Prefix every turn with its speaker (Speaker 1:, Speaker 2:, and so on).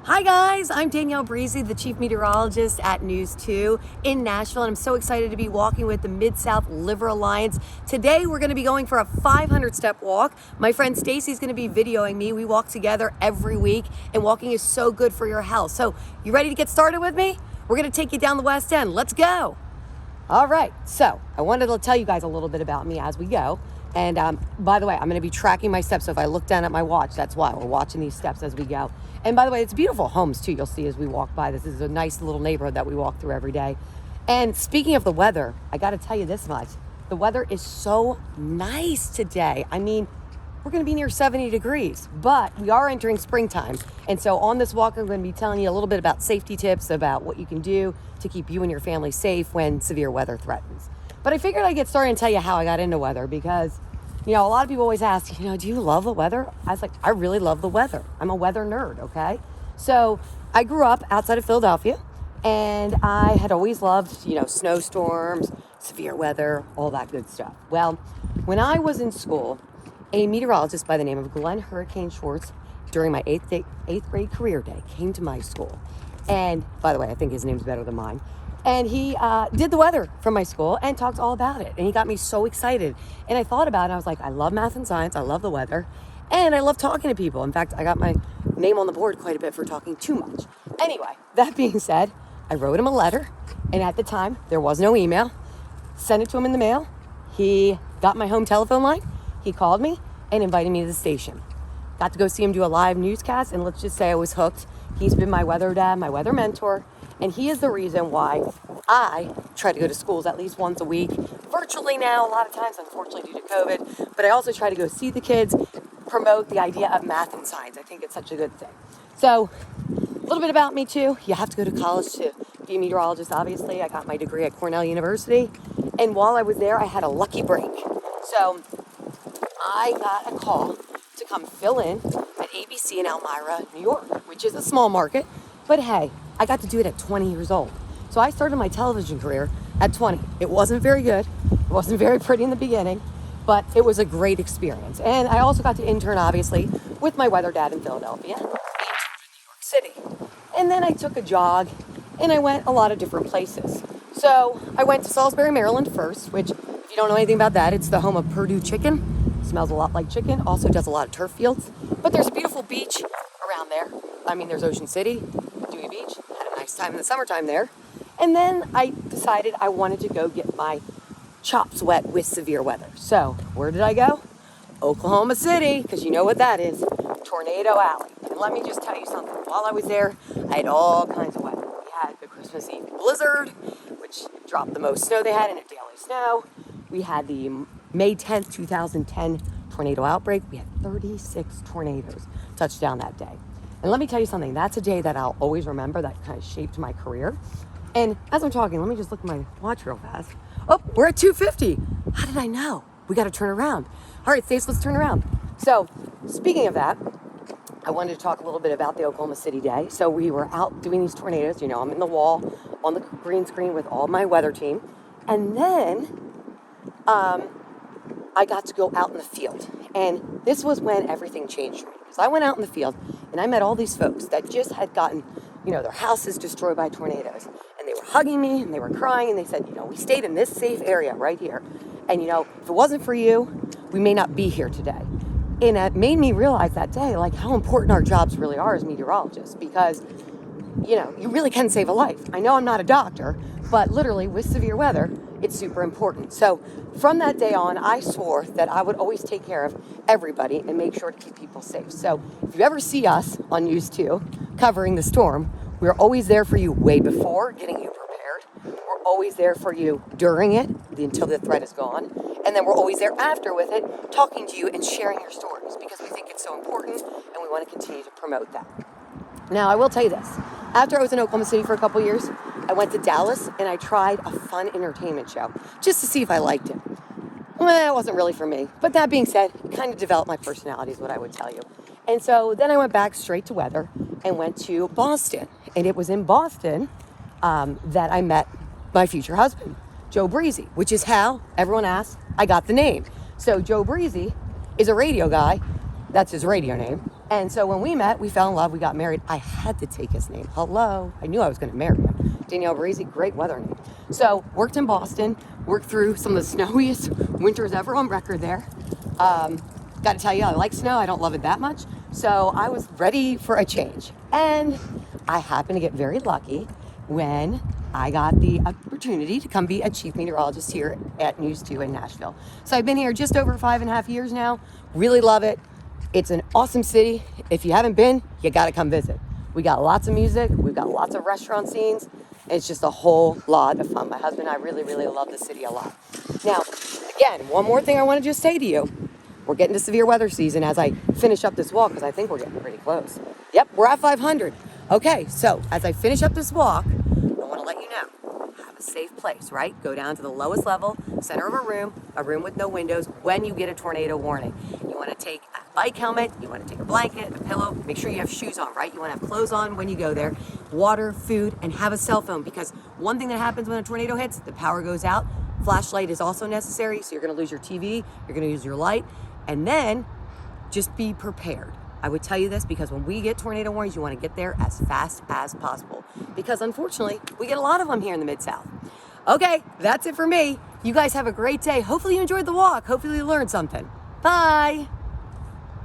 Speaker 1: Hi guys, I'm Danielle Breezy, the Chief Meteorologist at News 2 in Nashville, and I'm so excited to be walking with the Mid-South Liver Alliance. Today we're going to be going for a 500-step walk. My friend Stacy's going to be videoing me. We walk together every week, and walking is so good for your health. So, you ready to get started with me? We're going to take you down the West End. Let's go! All right, so I wanted to tell you guys a little bit about me as we go. And by the way, I'm going to be tracking my steps. So if I look down at my watch, that's why we're watching these steps as we go. And by the way, it's beautiful homes too. You'll see as we walk by. This is a nice little neighborhood that we walk through every day. And speaking of the weather, I got to tell you this much. The weather is so nice today. I mean, we're going to be near 70 degrees, but we are entering springtime. And so on this walk, I'm going to be telling you a little bit about safety tips, about what you can do to keep you and your family safe when severe weather threatens. But I figured I'd get started and tell you how I got into weather because, a lot of people always ask, do you love the weather? I was like, I really love the weather. I'm a weather nerd, okay? So I grew up outside of Philadelphia, and I had always loved, snowstorms, severe weather, all that good stuff. Well, when I was in school, a meteorologist by the name of Glenn Hurricane Schwartz, during my eighth grade career day, came to my school. And by the way, I think his name's better than mine. And he did the weather from my school and talked all about it. And he got me so excited. And I thought about it. I was like, I love math and science. I love the weather. And I love talking to people. In fact, I got my name on the board quite a bit for talking too much. Anyway, that being said, I wrote him a letter. And at the time, there was no email. Sent it to him in the mail. He got my home telephone line. He called me and invited me to the station. Got to go see him do a live newscast. And let's just say I was hooked. He's been my weather dad, my weather mentor. And he is the reason why I try to go to schools at least once a week, virtually now, a lot of times, unfortunately, due to COVID. But I also try to go see the kids, promote the idea of math and science. I think it's such a good thing. So, a little bit about me, too. You have to go to college to be a meteorologist, obviously. I got my degree at Cornell University. And while I was there, I had a lucky break. So, I got a call to come fill in at ABC in Elmira, New York, which is a small market. But hey, I got to do it at 20 years old. So I started my television career at 20. It wasn't very good. It wasn't very pretty in the beginning, but it was a great experience. And I also got to intern, obviously, with my weather dad in Philadelphia, and New York City. And then I took a jog, and I went a lot of different places. So I went to Salisbury, Maryland first, which, if you don't know anything about that, it's the home of Purdue chicken. It smells a lot like chicken. Also does a lot of turf fields. But there's a beautiful beach around there. I mean, there's Ocean City, Dewey Beach. Had a nice time in the summertime there. And then I decided I wanted to go get my chops wet with severe weather. So where did I go? Oklahoma City, because you know what that is. Tornado Alley. And let me just tell you something. While I was there, I had all kinds of weather. We had the Christmas Eve blizzard, which dropped the most snow they had in a daily snow. We had the May 10th, 2010 tornado outbreak. We had 36 tornadoes touch down that day. And let me tell you something. That's a day that I'll always remember that kind of shaped my career. And as I'm talking, let me just look at my watch real fast. Oh, we're at 2:50. How did I know? We got to turn around. All right, Stace, let's turn around. So, speaking of that, I wanted to talk a little bit about the Oklahoma City day. So we were out doing these tornadoes. I'm in the wall on the green screen with all my weather team. And then I got to go out in the field. And this was when everything changed for me. Because I went out in the field and I met all these folks that just had gotten, their houses destroyed by tornadoes. And they were hugging me and they were crying and they said, we stayed in this safe area right here. And, if it wasn't for you, we may not be here today. And it made me realize that day, like, how important our jobs really are as meteorologists. Because, you really can save a life. I know I'm not a doctor, but literally with severe weather, it's super important. So from that day on, I swore that I would always take care of everybody and make sure to keep people safe. So if you ever see us on News 2 covering the storm, we're always there for you way before, getting you prepared. We're always there for you during it until the threat is gone. And then we're always there after with it, talking to you and sharing your stories because we think it's so important and we want to continue to promote that. Now, I will tell you this. After I was in Oklahoma City for a couple years, I went to Dallas and I tried a fun entertainment show just to see if I liked it. Well, it wasn't really for me. But that being said, it kind of developed my personality is what I would tell you. And so then I went back straight to weather and went to Boston. And it was in Boston that I met my future husband, Joe Breezy, which is how everyone asks I got the name. So Joe Breezy is a radio guy. That's his radio name. And so when we met, we fell in love, we got married. I had to take his name. Hello. I knew I was going to marry him. Danielle Breezy, great weather name. So worked in Boston, worked through some of the snowiest winters ever on record there. Got to tell you, I like snow. I don't love it that much. So I was ready for a change. And I happened to get very lucky when I got the opportunity to come be a chief meteorologist here at News 2 in Nashville. So I've been here just over 5.5 years now. Really love it. It's an awesome city. If you haven't been, you got to come visit. We got lots of music. We've got lots of restaurant scenes. It's just a whole lot of fun. My husband and I really, really love the city a lot. Now, again, one more thing I want to just say to you. We're getting to severe weather season as I finish up this walk because I think we're getting pretty close. Yep, we're at 500. Okay, so as I finish up this walk, I want to let you know, have a safe place, right? Go down to the lowest level, center of a room with no windows when you get a tornado warning. You want to take a bike helmet, you want to take a blanket, a pillow, make sure you have shoes on, right? You want to have clothes on when you go there, water, food, and have a cell phone because one thing that happens when a tornado hits, the power goes out. Flashlight is also necessary, so you're going to lose your TV, you're going to use your light, and then just be prepared. I would tell you this because when we get tornado warnings, you want to get there as fast as possible because unfortunately, we get a lot of them here in the Mid-South. Okay, that's it for me. You guys have a great day. Hopefully you enjoyed the walk. Hopefully you learned something. Bye.